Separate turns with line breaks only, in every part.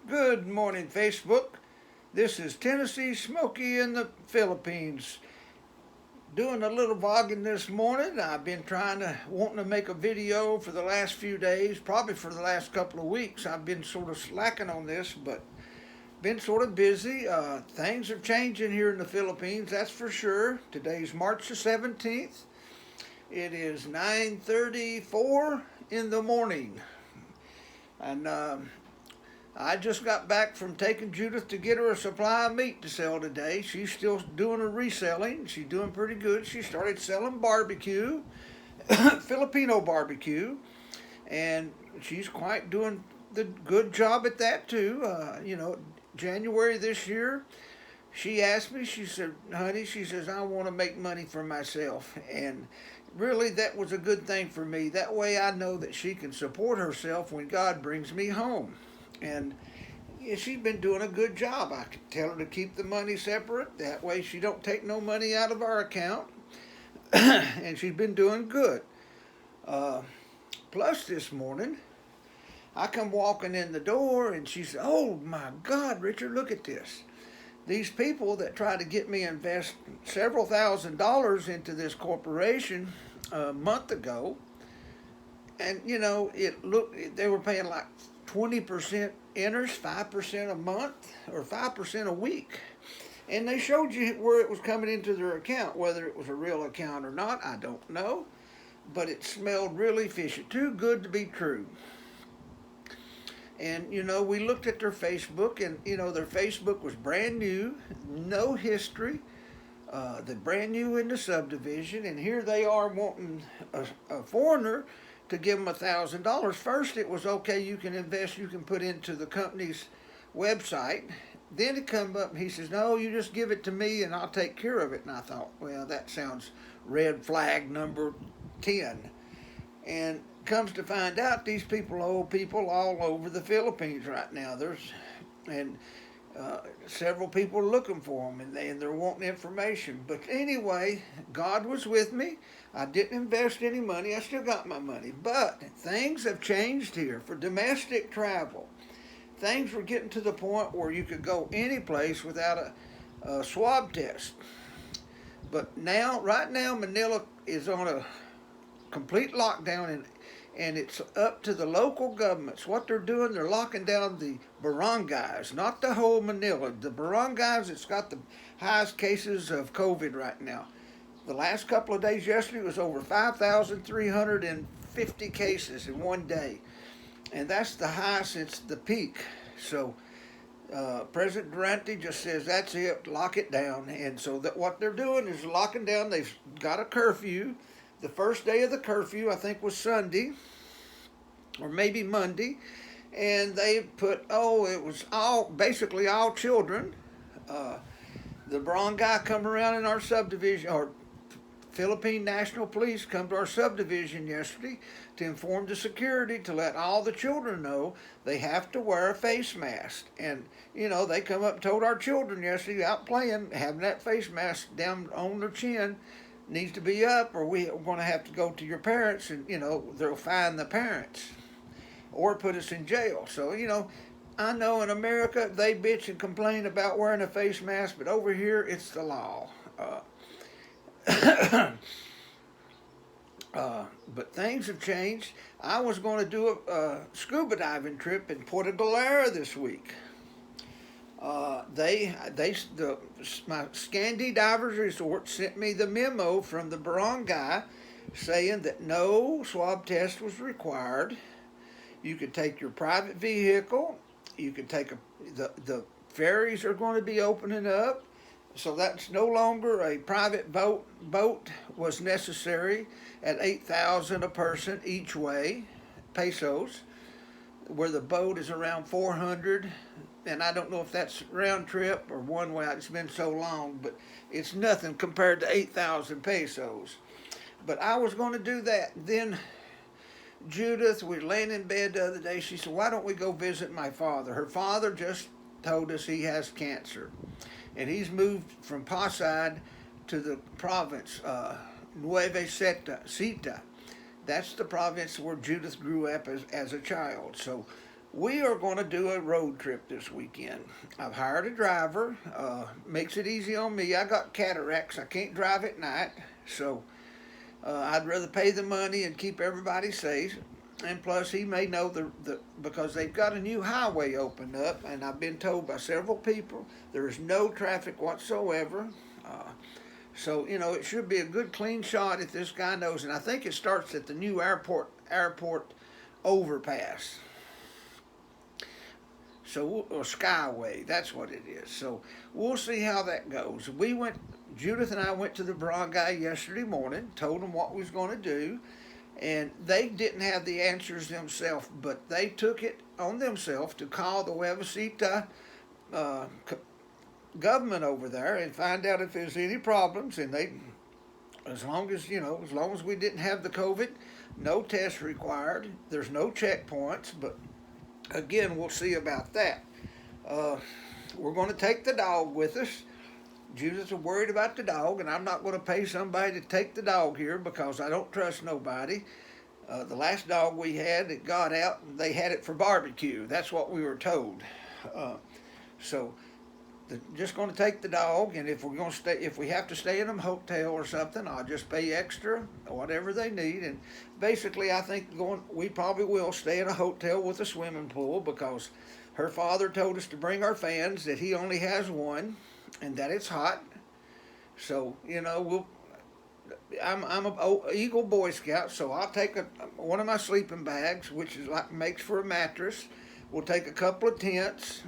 Good morning, Facebook. This is Tennessee Smokey in the Philippines. Doing a little vlogging this morning. I've been wanting to make a video for the last few days, probably for the last couple of weeks. I've been sort of slacking on this, but been sort of busy. Things are changing here in the Philippines, that's for sure. Today's March the 17th. It is 9:34 in the morning. And I just got back from taking Judith to get her a supply of meat to sell today. She's still doing her reselling. She's doing pretty good. She started selling barbecue, Filipino barbecue, and she's quite doing the good job at that too. January this year, she asked me, she said, honey, she says, I want to make money for myself. And really, that was a good thing for me. That way I know that she can support herself when God brings me home. And yeah, she's been doing a good job. I can tell her to keep the money separate. That way she don't take no money out of our account. And she's been doing good. Plus this morning, I come walking in the door and she said, oh my God, Richard, look at this. These people that try to get me to invest several $1,000s into this corporation a month ago, and they were paying like 20% interest, 5% a month, or 5% a week. And they showed you where it was coming into their account. Whether it was a real account or not, I don't know. But it smelled really fishy. Too good to be true. And, we looked at their Facebook, and, their Facebook was brand new, no history. They're brand new in the subdivision, and here they are wanting a foreigner to give them $1,000. First, it was okay. You can invest. You can put into the company's website. Then it come up, and he says, "No, you just give it to me, and I'll take care of it." And I thought, well, that sounds red flag number 10. And comes to find out, these people owe people all over the Philippines right now. Several people are looking for them, and they're wanting information. But anyway, God was with me. I didn't invest any money. I still got my money. But things have changed here for domestic travel. Things were getting to the point where you could go any place without a swab test. But right now, Manila is on a complete lockdown, and it's up to the local governments. What they're doing, they're locking down the barangays, not the whole Manila. The barangays, it's got the highest cases of COVID right now. The last couple of days, yesterday, was over 5,350 cases in one day. And that's the high since the peak. So President Durante just says, that's it, lock it down. And so what they're doing is locking down. They've got a curfew. The first day of the curfew, I think, was Sunday or maybe Monday, and they put, it was basically all children. The barangay come around in our subdivision, or Philippine National Police come to our subdivision yesterday to inform the security to let all the children know they have to wear a face mask. And, they come up and told our children yesterday out playing, having that face mask down on their chin needs to be up, or we're going to have to go to your parents, and they'll fine the parents or put us in jail. So I know in America they bitch and complain about wearing a face mask, but over here it's the law. But things have changed. I was going to do a scuba diving trip in Puerto Galera this week. My Scandi Divers Resort sent me the memo from the barangay saying that no swab test was required. You could take your private vehicle. You could take the ferries are going to be opening up, so that's no longer a private boat. Boat was necessary at 8,000 a person each way, pesos, where the boat is around 400. And I don't know if that's round trip or one way. It's been so long, but it's nothing compared to 8,000 pesos. But I was going to do that. Then Judith, we were laying in bed the other day. She said, why don't we go visit my father? Her father just told us he has cancer. And he's moved from Pasay to the province, Nueva Seta. That's the province where Judith grew up as a child. So We are going to do a road trip this weekend. I've hired a driver. Makes it easy on me. I got cataracts. I can't drive at night, so I'd rather pay the money and keep everybody safe. And plus, he may know because they've got a new highway opened up, and I've been told by several people there is no traffic whatsoever. So it should be a good clean shot if this guy knows. And I think it starts at the new airport overpass. So or Skyway, that's what it is. So we'll see how that goes. Judith and I went to the bra guy yesterday morning, told him what we was going to do, and they didn't have the answers themselves, but they took it on themselves to call the Huevecita government over there and find out if there's any problems. And as long as we didn't have the COVID, no tests required. There's no checkpoints, but again, we'll see about that. We're going to take the dog with us. Judith's worried about the dog, and I'm not going to pay somebody to take the dog here because I don't trust nobody. The last dog we had, it got out, and they had it for barbecue. That's what we were told. So just going to take the dog, and if we have to stay in a hotel or something, I'll just pay extra, whatever they need. And basically, I think we probably will stay in a hotel with a swimming pool because her father told us to bring our fans, that he only has one, and that it's hot. So I'm a Eagle Boy Scout, so I'll take one of my sleeping bags, which is makes for a mattress. We'll take a couple of tents.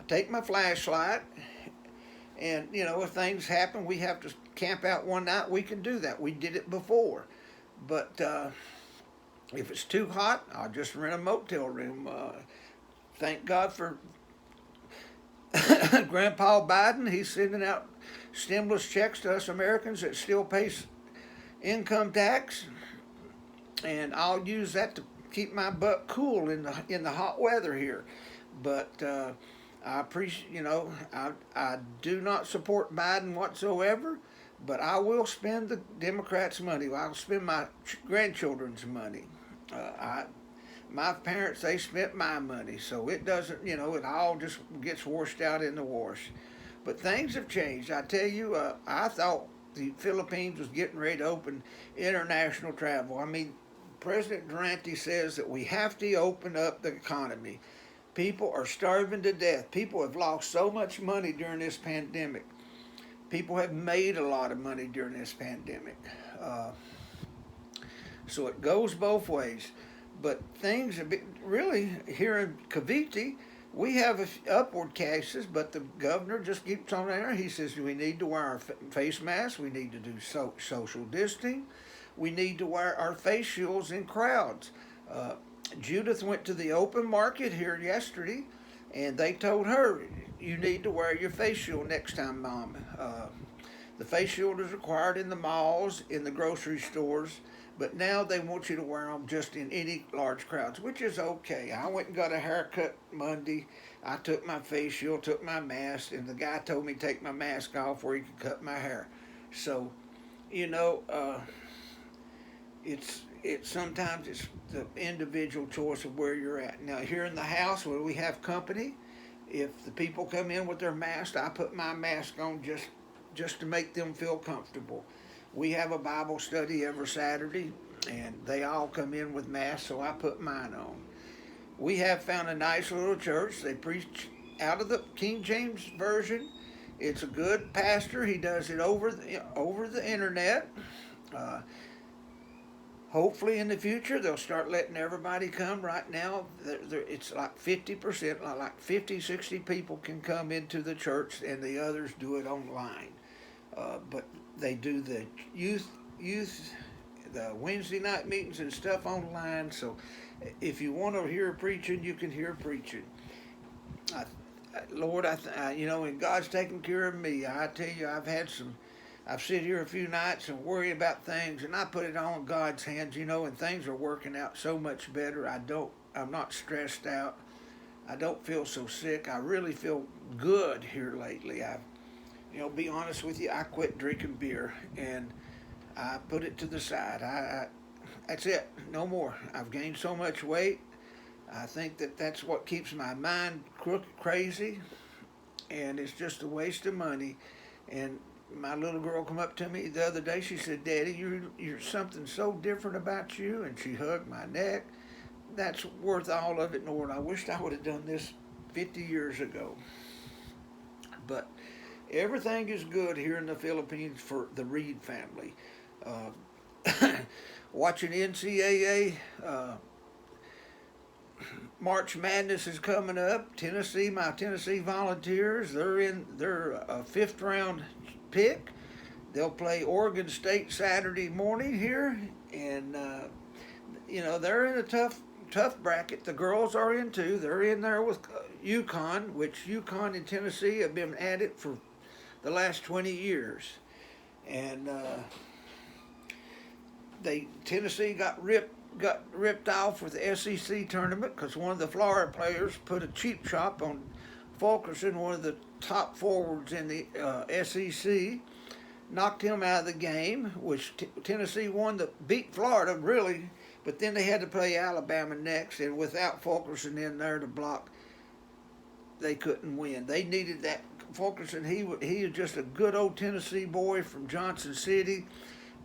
Take my flashlight, and if things happen, we have to camp out one night, we can do that. We did it before. But if it's too hot, I'll just rent a motel room. Thank God for Grandpa Biden. He's sending out stimulus checks to us Americans that still pay income tax, and I'll use that to keep my butt cool in the hot weather here. But I appreciate, I do not support Biden whatsoever, but I will spend the Democrats' money. I'll spend my grandchildren's money. My parents, they spent my money, so it doesn't, it all just gets washed out in the wash. But things have changed. I tell you, I thought the Philippines was getting ready to open international travel. I mean, President Durante says that we have to open up the economy. People are starving to death. People have lost so much money during this pandemic. People have made a lot of money during this pandemic. So it goes both ways. But things have been really, here in Cavite, we have upward cases, but the governor just keeps on there. He says we need to wear our face masks. We need to do social distancing. We need to wear our face shields in crowds. Judith went to the open market here yesterday, and they told her, you need to wear your face shield next time, Mom. The face shield is required in the malls, in the grocery stores, but now they want you to wear them just in any large crowds, which is okay. I went and got a haircut Monday. I took my face shield, took my mask, and the guy told me to take my mask off where he could cut my hair. So, sometimes it's the individual choice of where you're at. Now, here in the house where we have company, if the people come in with their mask, I put my mask on just to make them feel comfortable. We have a Bible study every Saturday, and they all come in with masks, so I put mine on. We have found a nice little church. They preach out of the King James Version. It's a good pastor. He does it over the internet. Hopefully in the future they'll start letting everybody come. Right now it's like 50%, like 50, 60 people can come into the church, and the others do it online. But they do the youth, the Wednesday night meetings and stuff online. So if you want to hear preaching, you can hear preaching. Lord, and God's taking care of me. I tell you, I've sit here a few nights and worry about things, and I put it all in God's hands, and things are working out so much better. I'm not stressed out. I don't feel so sick. I really feel good here lately. Be honest with you, I quit drinking beer, and I put it to the side. That's it. No more. I've gained so much weight. I think that that's what keeps my mind crazy, and it's just a waste of money. And my little girl come up to me the other day. She said, "Daddy, you're something so different about you," and she hugged my neck. That's worth all of it, Lord. I wished I would have done this 50 years ago. But everything is good here in the Philippines for the Reed family. Watching NCAA March Madness is coming up. Tennessee, my Tennessee Volunteers, they're a fifth round pick. They'll play Oregon State Saturday morning here, and they're in a tough bracket. The girls are in too. They're in there with UConn, which UConn and Tennessee have been at it for the last 20 years, and Tennessee got ripped off with the SEC tournament because one of the Florida players put a cheap shot on Fulkerson, one of the top forwards in the SEC, knocked him out of the game, which Tennessee beat Florida really, but then they had to play Alabama next, and without Fulkerson in there to block, they couldn't win. They needed that. Fulkerson, he is just a good old Tennessee boy from Johnson City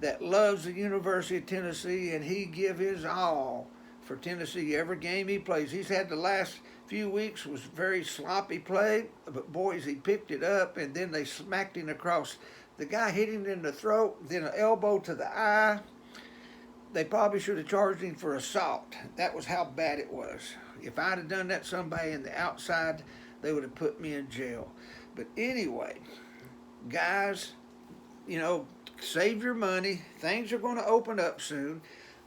that loves the University of Tennessee, and he give his all for Tennessee every game he plays. He's had the last few weeks was very sloppy play, but boys, he picked it up, and then they smacked him across. The guy hit him in the throat, then an elbow to the eye. They probably should have charged him for assault. That was how bad it was. If I'd have done that to somebody in the outside, they would have put me in jail. But anyway, guys, save your money. Things are going to open up soon.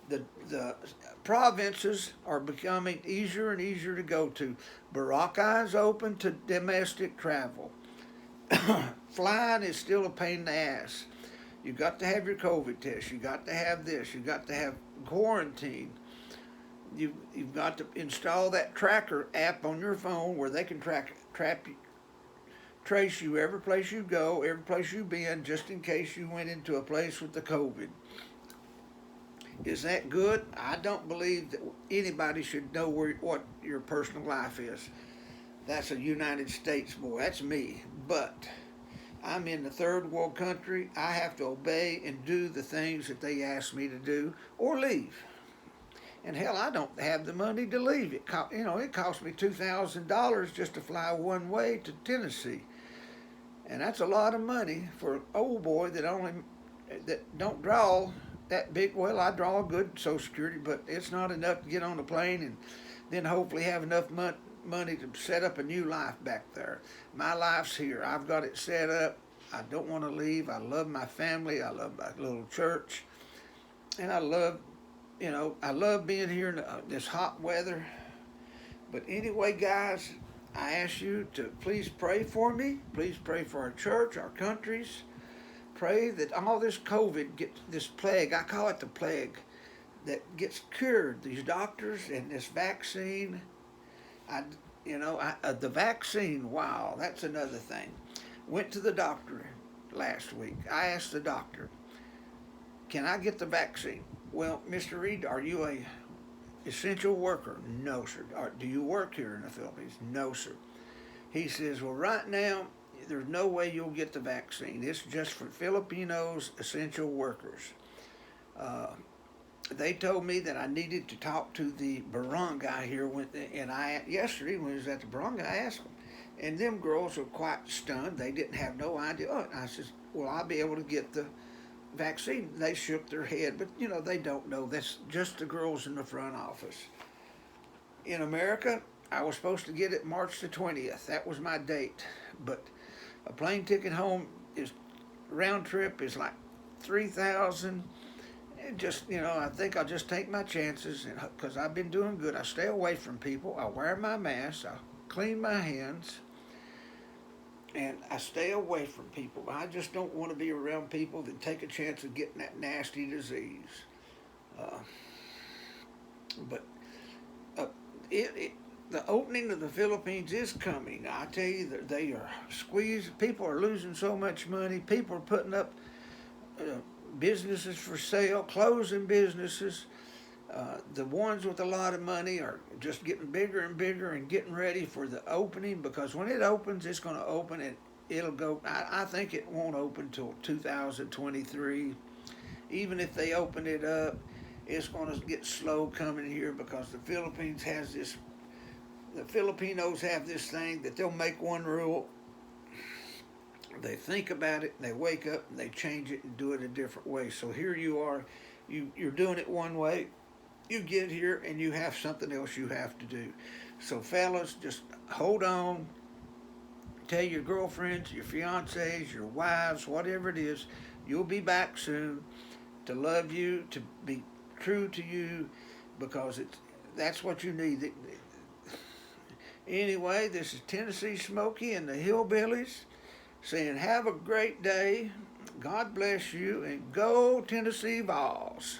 The provinces are becoming easier and easier to go to. Boracay is open to domestic travel. Flying is still a pain in the ass. You got to have your COVID test. You got to have this. You got to have quarantine. You've got to install that tracker app on your phone where they can trace you every place you go, every place you've been, just in case you went into a place with the COVID. Is that good? I don't believe that anybody should know what your personal life is. That's a United States boy. That's me. But I'm in the third world country. I have to obey and do the things that they ask me to do or leave. And hell, I don't have the money to leave. It cost me $2,000 just to fly one way to Tennessee. And that's a lot of money for an old boy that don't draw that big. Well, I draw a good Social Security, but it's not enough to get on the plane and then hopefully have enough money to set up a new life back there. My life's here. I've got it set up. I don't want to leave. I love my family. I love my little church. And I love being here in this hot weather. But anyway, guys, I ask you to please pray for me. Please pray for our church, our countries. Pray that all this COVID, this plague, I call it the plague, that gets cured. These doctors and this vaccine. The vaccine, wow, that's another thing. Went to the doctor last week. I asked the doctor, can I get the vaccine? Well, Mr. Reed, are you a essential worker? No, sir. Do you work here in the Philippines? No, sir. He says, well, right now, there's no way you'll get the vaccine. It's just for Filipinos, essential workers. They told me that I needed to talk to the barangay here, yesterday when I was at the barangay, I asked them. And them girls were quite stunned. They didn't have no idea. Oh, I said, well, I'll be able to get the vaccine. They shook their head, but they don't know. That's just the girls in the front office. In America, I was supposed to get it March the 20th. That was my date. But a plane ticket home round trip is like $3,000. I think I'll just take my chances because I've been doing good. I stay away from people. I wear my mask. I clean my hands. And I stay away from people. I just don't want to be around people that take a chance of getting that nasty disease. The opening of the Philippines is coming. I tell you that they are squeezed. People are losing so much money. People are putting up businesses for sale, closing businesses. The ones with a lot of money are just getting bigger and bigger and getting ready for the opening, because when it opens, it's going to open and it'll go. I think it won't open till 2023. Even if they open it up, it's going to get slow coming here, because the Philippines has this. The Filipinos have this thing that they'll make one rule, they think about it, and they wake up and they change it and do it a different way. So here you are, you're doing it one way, you get here and you have something else you have to do. So fellas, just hold on. Tell your girlfriends, your fiancés, your wives, whatever it is, you'll be back soon, to love you, to be true to you, because that's what you need. Anyway, this is Tennessee Smokey and the Hillbillies saying have a great day, God bless you, and go Tennessee Vols.